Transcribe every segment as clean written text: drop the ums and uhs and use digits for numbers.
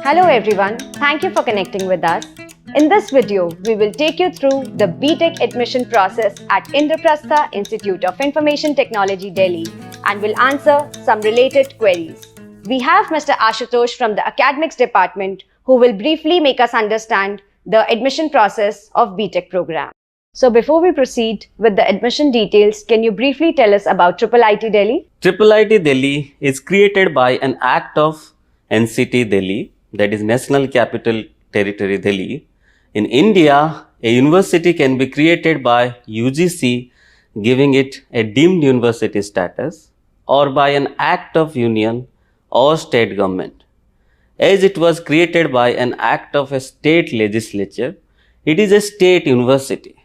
Hello everyone, thank you for connecting with us. In this video, we will take you through the B.Tech admission process at Indraprastha Institute of Information Technology, Delhi, and will answer some related queries. We have Mr. Ashutosh from the Academics Department who will briefly make us understand the admission process of B.Tech program. So before we proceed with the admission details, can you briefly tell us about IIIT-Delhi? IIIT-Delhi is created by an act of NCT Delhi, that is National Capital Territory Delhi. In India, a university can be created by UGC giving it a deemed university status or by an act of union or state government. As it was created by an act of a state legislature, it is a state university.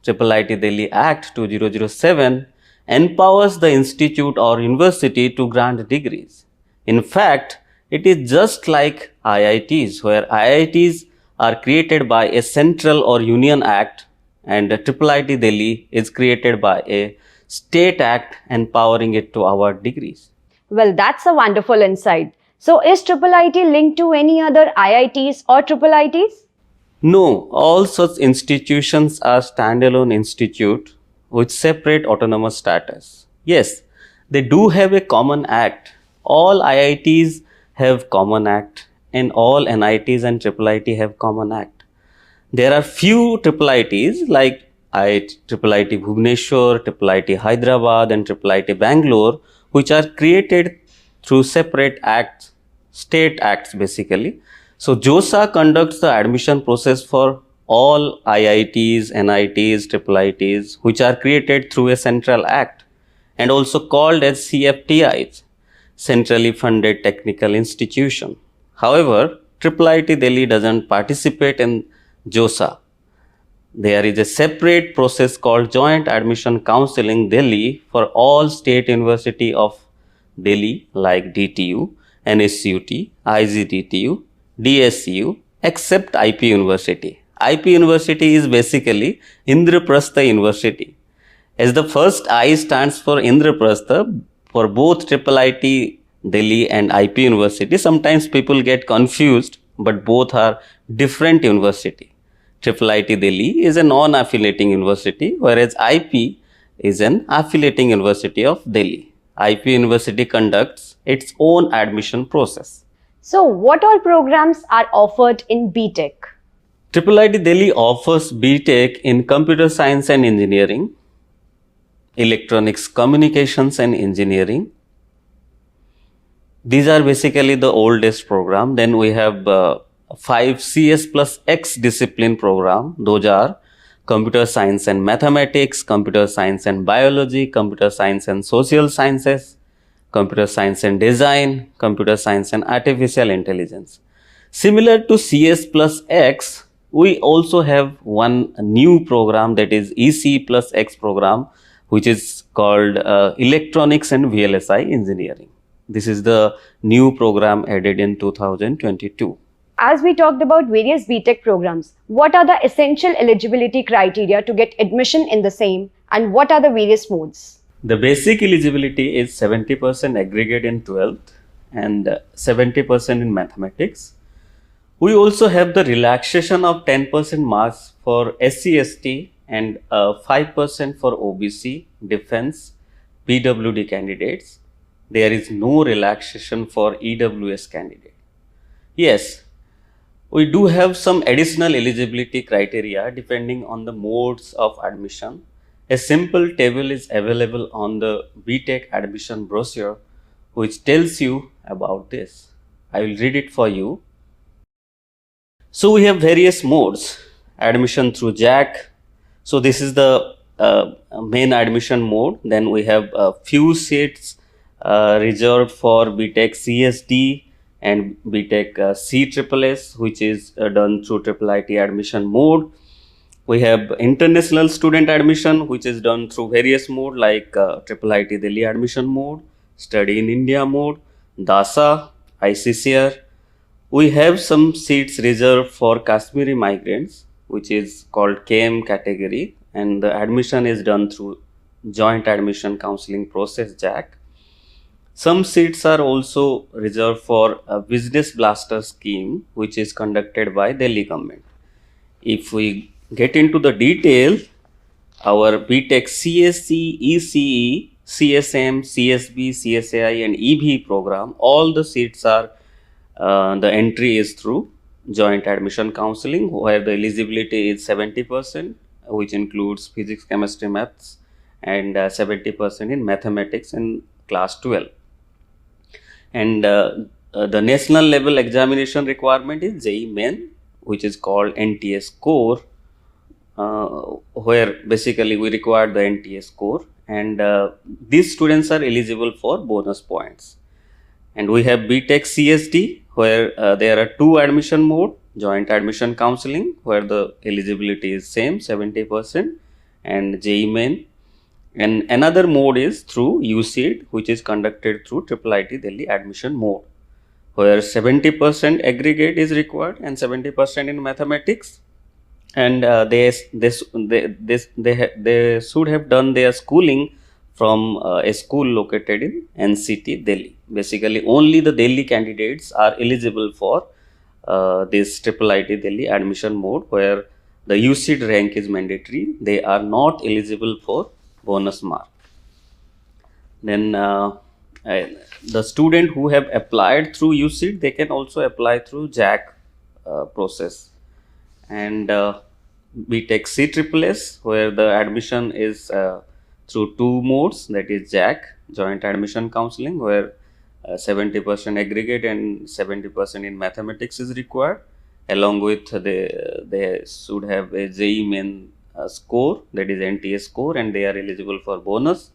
IIIT-Delhi Act 2007 empowers the institute or university to grant degrees. In fact, it is just like IITs, where IITs are created by a central or union act, and IIIT-Delhi is created by a state act empowering it to award degrees. Well, that's a wonderful insight. So is IIIT linked to any other IITs or IIITs? No, all such institutions are standalone institute with separate autonomous status. Yes, they do have a common act. All IITs have common act and all NITs and IIIT have common act. There are few IIITs like IIIT Bhubaneswar, IIIT Hyderabad and IIIT Bangalore, which are created through separate acts, state acts basically. So JOSA conducts the admission process for all IITs, NITs, IIITs, which are created through a central act and also called as CFTIs, Centrally Funded Technical Institution. However, IIIT Delhi doesn't participate in JOSA. There is a separate process called Joint Admission Counseling Delhi for all state university of Delhi like DTU, NSUT, IGDTU, DSU, except IP University. IP University is basically Indraprastha University. As the first I stands for Indraprastha, for both IIIT Delhi and IP University, sometimes people get confused, but both are different university. IIIT Delhi is a non-affiliating university, whereas IP is an affiliating university of Delhi. IP University conducts its own admission process. So what all programs are offered in B.Tech? IIIT Delhi offers B.Tech in Computer Science and Engineering, Electronics Communications and Engineering. These are basically the oldest program. Then we have 5 CS plus X discipline program. Those are Computer Science and Mathematics, Computer Science and Biology, Computer Science and Social Sciences, Computer Science and Design, Computer Science and Artificial Intelligence. Similar to CS plus X, we also have one new program, that is EC plus X program, which is called Electronics and VLSI Engineering. This is the new program added in 2022. As we talked about various B.Tech programs, what are the essential eligibility criteria to get admission in the same, and what are the various modes? The basic eligibility is 70% aggregate in 12th and 70% in mathematics. We also have the relaxation of 10% marks for SC/ST and 5% for OBC, defense, PWD candidates. There is no relaxation for EWS candidate. Yes, we do have some additional eligibility criteria depending on the modes of admission. A simple table is available on the B.Tech admission brochure which tells you about this. I will read it for you. So we have various modes. Admission through JAC. So this is the main admission mode. Then we have a few seats reserved for B.Tech CSD and B.Tech CSSS, which is done through IIIT admission mode. We have international student admission, which is done through various mode like IIIT Delhi admission mode, study in India mode, DASA, ICCR. We have some seats reserved for Kashmiri migrants, which is called KM category, and the admission is done through Joint Admission Counseling Process JAC. Some seats are also reserved for a business blaster scheme, which is conducted by Delhi government. If we get into the detail, our B.Tech CSC, ECE, CSM, CSB, CSAI, and EB program, all the seats are the entry is through joint admission counseling, where the eligibility is 70%, which includes physics, chemistry, maths, and 70% in mathematics in class 12. And the national level examination requirement is JEE Main, which is called NTA score, where basically we require the NTA score, and these students are eligible for bonus points. And we have B.Tech CSD, where there are two admission mode: joint admission counseling, where the eligibility is same 70%, and JEE Main. And another mode is through UCED, which is conducted through IIIT Delhi admission mode, where 70% aggregate is required and 70% in mathematics. And they should have done their schooling from a school located in NCT Delhi. Basically, only the Delhi candidates are eligible for this IIIT Delhi admission mode, where the UCED rank is mandatory. They are not eligible for bonus mark. Then the student who have applied through UCED, they can also apply through JAC process. And B.Tech CSSS, where the admission is through two modes, that is JAC, joint admission counseling, where 70% aggregate and 70% in mathematics is required, along with they should have a JEE Main score, that is NTA score, and they are eligible for bonus.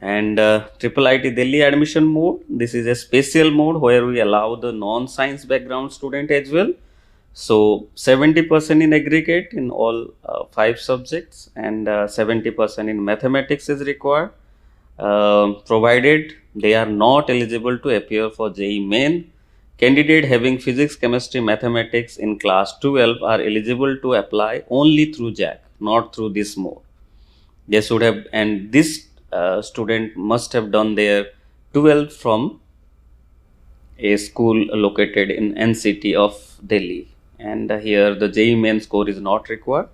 And IIIT Delhi admission mode, this is a special mode where we allow the non-science background student as well. So 70% in aggregate in all 5 subjects, and 70% in mathematics is required, provided they are not eligible to appear for JEE Main. Candidate having physics, chemistry, mathematics in class 12 are eligible to apply only through JAC, not through this mode. They should have, and this student must have done their 12th from a school located in NCT of Delhi. And here the JEE Main score is not required,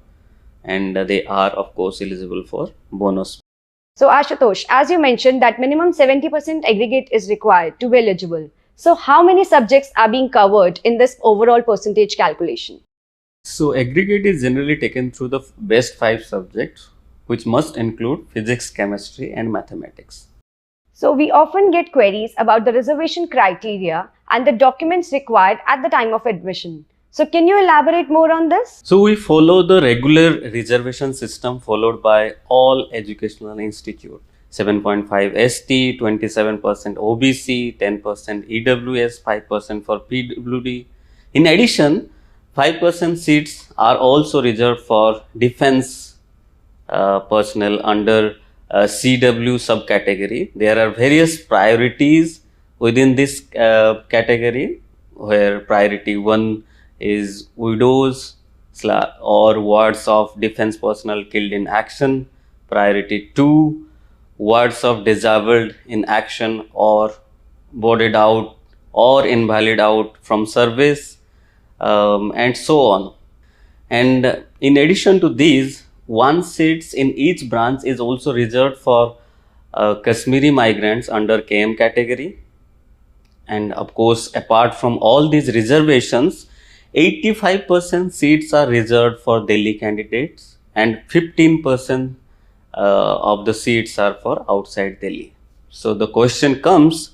and they are of course eligible for bonus. So Ashutosh, as you mentioned that minimum 70% aggregate is required to be eligible. So how many subjects are being covered in this overall percentage calculation? So aggregate is generally taken through the best 5 subjects, which must include physics, chemistry, and mathematics. So we often get queries about the reservation criteria and the documents required at the time of admission. So can you elaborate more on this? So we follow the regular reservation system followed by all educational institutes. 7.5 ST, 27% OBC, 10% EWS, 5% for PWD. In addition, 5% seats are also reserved for defense personnel under CW subcategory. There are various priorities within this category, where priority 1 is widows or wards of defense personnel killed in action. Priority 2, wards of disabled in action or boarded out or invalid out from service, and so on. And in addition to these, 1 seats in each branch is also reserved for Kashmiri migrants under KM category. And of course, apart from all these reservations, 85% seats are reserved for Delhi candidates, and 15% of the seats are for outside Delhi. So the question comes,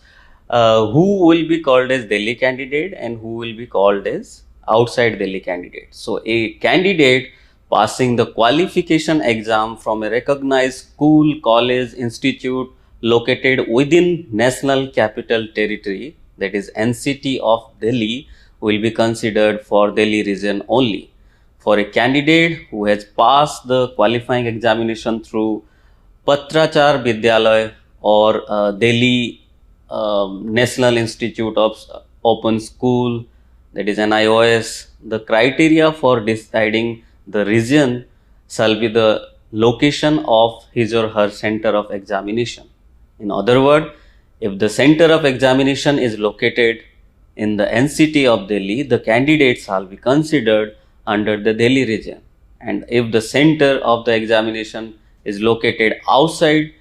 who will be called as Delhi candidate and who will be called as outside Delhi candidate? So a candidate passing the qualification exam from a recognized school, college, institute located within National Capital Territory, that is NCT of Delhi, will be considered for Delhi region only. For a candidate who has passed the qualifying examination through Patrachar Vidyalaya or Delhi National Institute of Open School, that is NIOS, the criteria for deciding the region shall be the location of his or her center of examination. In other words, If the center of examination is located in the NCT of Delhi, the candidates shall be considered under the Delhi region. And if the center of the examination is located outside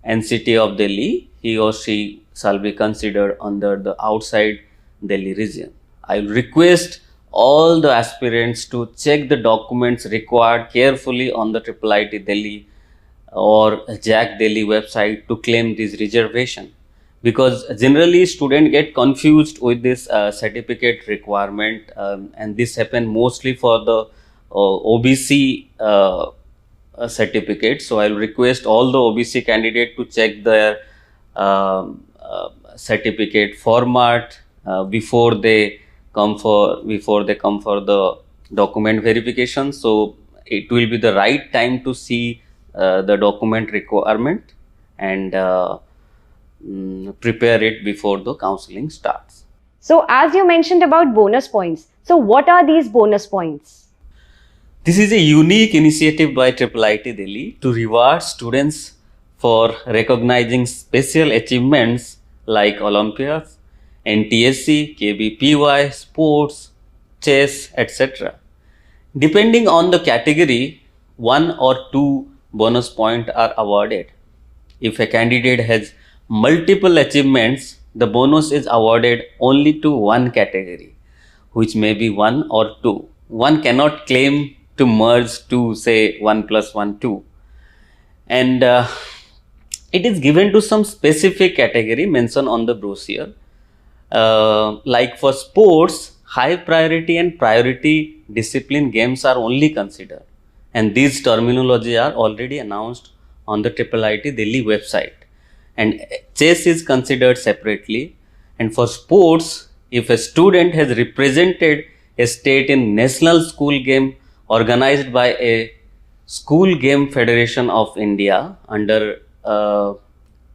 NCT of Delhi, he or she shall be considered under the outside Delhi region. I will request all the aspirants to check the documents required carefully on the IIIT Delhi or Jack Delhi website to claim this reservation, because generally students get confused with this certificate requirement, and this happen mostly for the OBC certificate. So I will request all the OBC candidate to check their certificate format before they come for the document verification. So it will be the right time to see the document requirement and prepare it before the counseling starts. So as you mentioned about bonus points, so what are these bonus points? This is a unique initiative by IIIT Delhi to reward students for recognizing special achievements like Olympiads, NTSC, KBPY, sports, chess, etc. Depending on the category, 1 or 2 bonus points are awarded. If a candidate has multiple achievements, the bonus is awarded only to one category, which may be 1 or 2. One cannot claim to merge to say 1 plus 1, 2. And it is given to some specific category mentioned on the brochure. Like for sports, high priority and priority discipline games are only considered, and these terminology are already announced on the IIIT Delhi website. And chess is considered separately. And for sports, if a student has represented a state in national school game organized by a School Game Federation of India under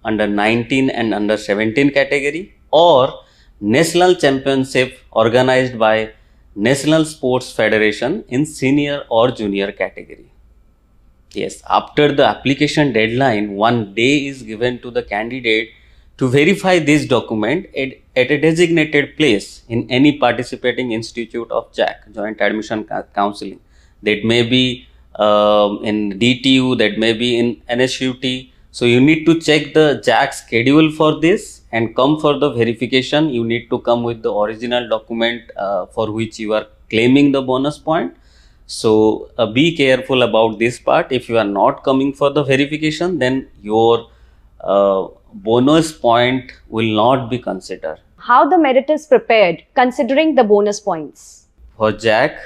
19 and under 17 category, or national championship organized by National Sports Federation in senior or junior category. Yes, after the application deadline, 1 day is given to the candidate to verify this document at a designated place in any participating institute of JAC, Joint Admission Counseling. That may be in DTU, that may be in NSUT. So you need to check the JAC schedule for this and come for the verification. You need to come with the original document for which you are claiming the bonus point. So be careful about this part. If you are not coming for the verification, then your bonus point will not be considered. How the merit is prepared considering the bonus points? For JAC,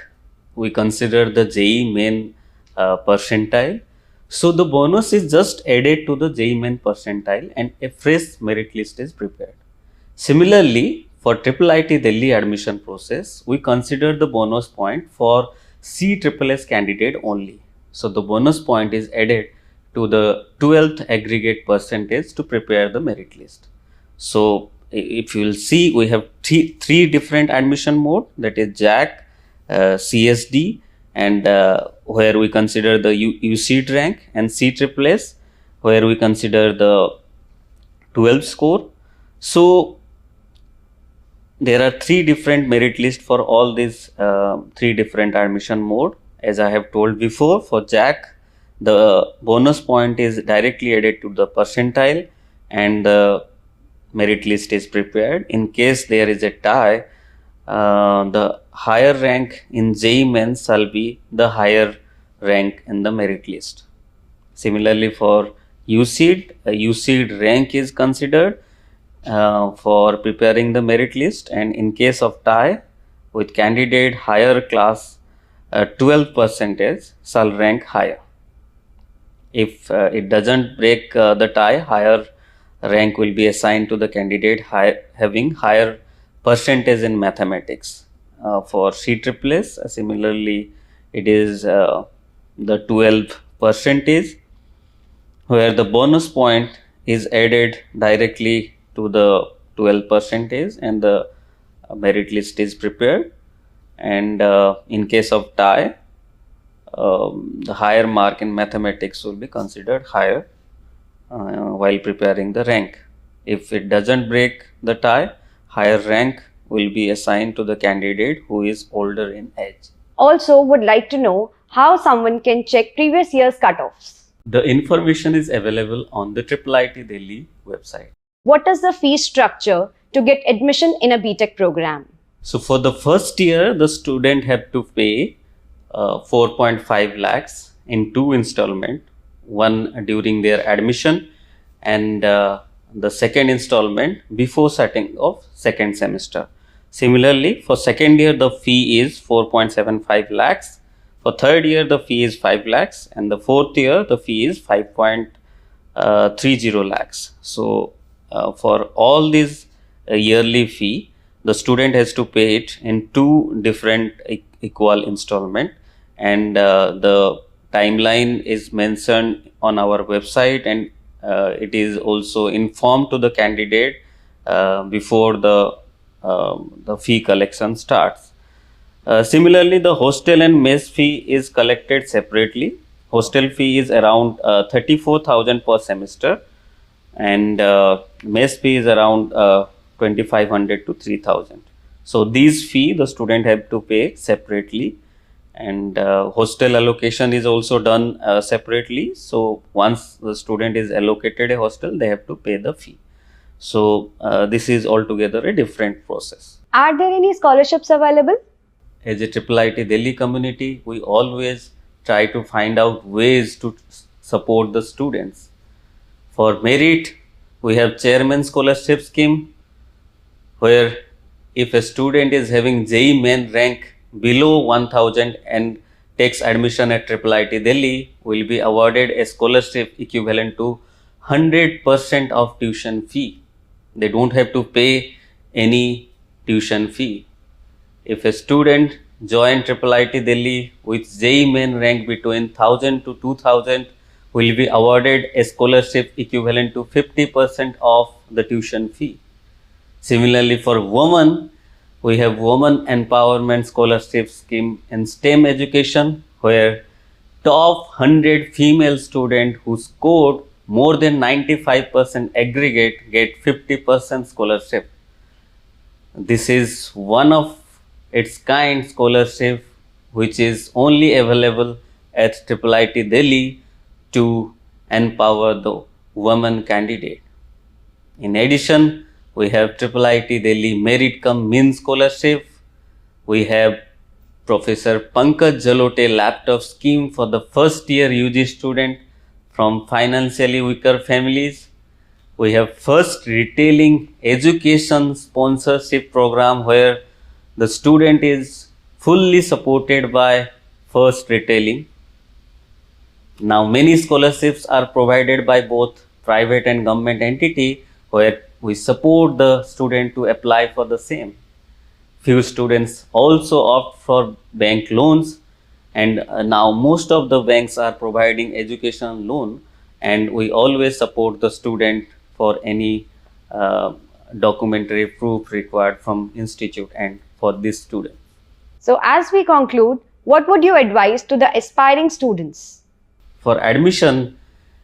we consider the JEE main percentile. So the bonus is just added to the JEE main percentile and a fresh merit list is prepared. Similarly, for IIIT Delhi admission process, we consider the bonus point for CSSS candidate only. So the bonus point is added to the 12th aggregate percentage to prepare the merit list. So if you will see, we have three different admission mode, that is JAC, CSD, and where we consider the UCET rank, and CSSS, where we consider the 12 score. So there are 3 different merit lists for all these 3 different admission mode. As I have told before, for JAC, the bonus point is directly added to the percentile and the merit list is prepared. In case there is a tie, the higher rank in JEE Mains shall be the higher rank in the merit list. Similarly, for UCET, a UCET rank is considered for preparing the merit list, and in case of tie with candidate higher class, 12 percentage shall rank higher. If it doesn't break the tie, higher rank will be assigned to the candidate having higher percentage in mathematics. For CSSS, similarly, it is the 12 percentage, where the bonus point is added directly to the 12 percentage and the merit list is prepared. And in case of tie, the higher mark in mathematics will be considered higher while preparing the rank. If it doesn't break the tie, higher rank will be assigned to the candidate who is older in age. Also, would like to know how someone can check previous year's cutoffs. The information is available on the IIIT Delhi website. What is the fee structure to get admission in a B.Tech program? So for the first year, the student have to pay 4.5 lakhs in two installment, one during their admission and the second installment before starting of second semester. Similarly, for second year, the fee is 4.75 lakhs. For third year, the fee is 5 lakhs, and the fourth year, the fee is 5.30 lakhs. So for all these yearly fee, the student has to pay it in two different equal installment, and the timeline is mentioned on our website, and it is also informed to the candidate before the fee collection starts. Similarly, the hostel and mess fee is collected separately. Hostel fee is around 34,000 per semester, and mess fee is around 2,500 to 3,000. So these fee the student have to pay separately, and hostel allocation is also done separately. So once the student is allocated a hostel, they have to pay the fee. So this is altogether a different process. Are there any scholarships available? As a IIIT Delhi community, we always try to find out ways to support the students. For merit, we have Chairman Scholarship Scheme, where if a student is having JEE Main rank below 1000 and takes admission at IIIT Delhi, will be awarded a scholarship equivalent to 100% of tuition fee. They don't have to pay any tuition fee. If a student join IIIT Delhi with JEE Main rank between 1000 to 2000, will be awarded a scholarship equivalent to 50% of the tuition fee. Similarly, for women, we have Women Empowerment Scholarship Scheme in STEM education, where top 100 female students who scored more than 95% aggregate get 50% scholarship. This is one of its kind scholarship which is only available at IIIT Delhi to empower the women candidate. In addition, we have IIIT Delhi Merit Cum Means Scholarship. We have Professor Pankaj Jalote Laptop Scheme for the first year UG student from financially weaker families. We have First Retailing Education Sponsorship Program, where the student is fully supported by First Retailing. Now many scholarships are provided by both private and government entity, where we support the student to apply for the same. Few students also opt for bank loans, and now most of the banks are providing education loan, and we always support the student for any documentary proof required from institute and for this student. So as we conclude, what would you advise to the aspiring students? For admission,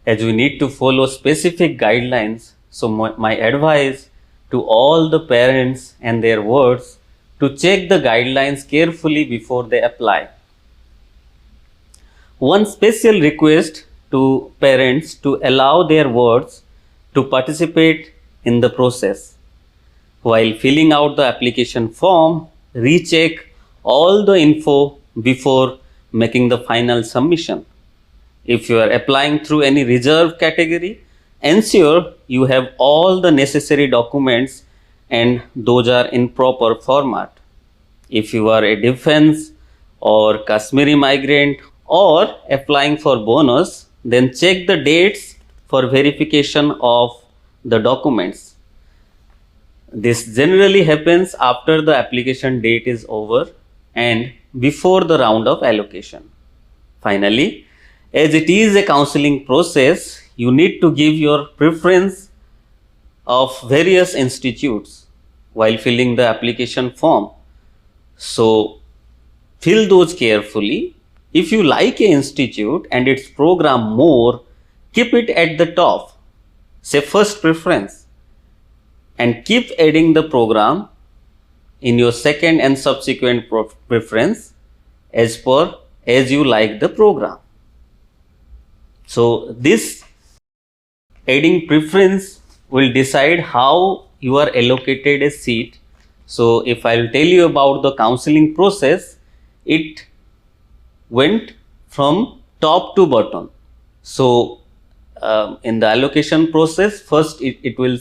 as we need to follow specific guidelines, so my advice to all the parents and their wards to check the guidelines carefully before they apply. One special request to parents to allow their wards to participate in the process. While filling out the application form, recheck all the info before making the final submission. If you are applying through any reserved category, ensure you have all the necessary documents and those are in proper format. If you are a defense or Kashmiri migrant or applying for bonus, then check the dates for verification of the documents. This generally happens after the application date is over and before the round of allocation. Finally, as it is a counseling process, you need to give your preference of various institutes while filling the application form. So, fill those carefully. If you like an institute and its program more, keep it at the top. Say first preference. and keep adding the program in your second and subsequent preference as you like the program. So this adding preference will decide how you are allocated a seat. So if I'll tell you about the counseling process, it went from top to bottom. So in the allocation process, first it will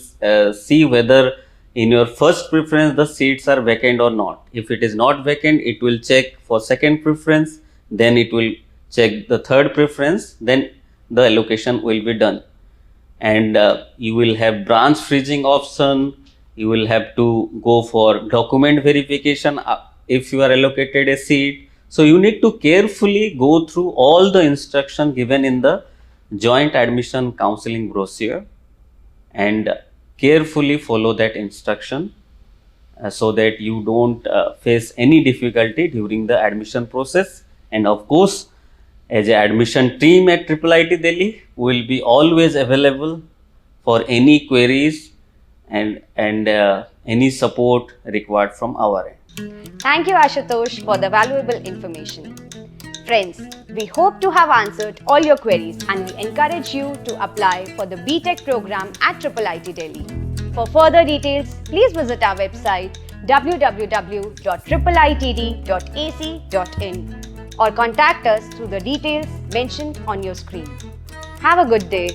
see whether in your first preference the seats are vacant or not. If it is not vacant, it will check for second preference, then it will check the third preference, then the allocation will be done. And you will have branch freezing option, you will have to go for document verification if you are allocated a seat. So you need to carefully go through all the instruction given in the joint admission counseling brochure and carefully follow that instruction so that you don't face any difficulty during the admission process. And of course, as an admission team at IIIT Delhi, we will be always available for any queries and any support required from our end. Thank you, Ashutosh, for the valuable information. Friends, we hope to have answered all your queries and we encourage you to apply for the B.Tech program at IIIT Delhi. For further details, please visit our website www.iiitd.ac.in or contact us through the details mentioned on your screen. Have a good day.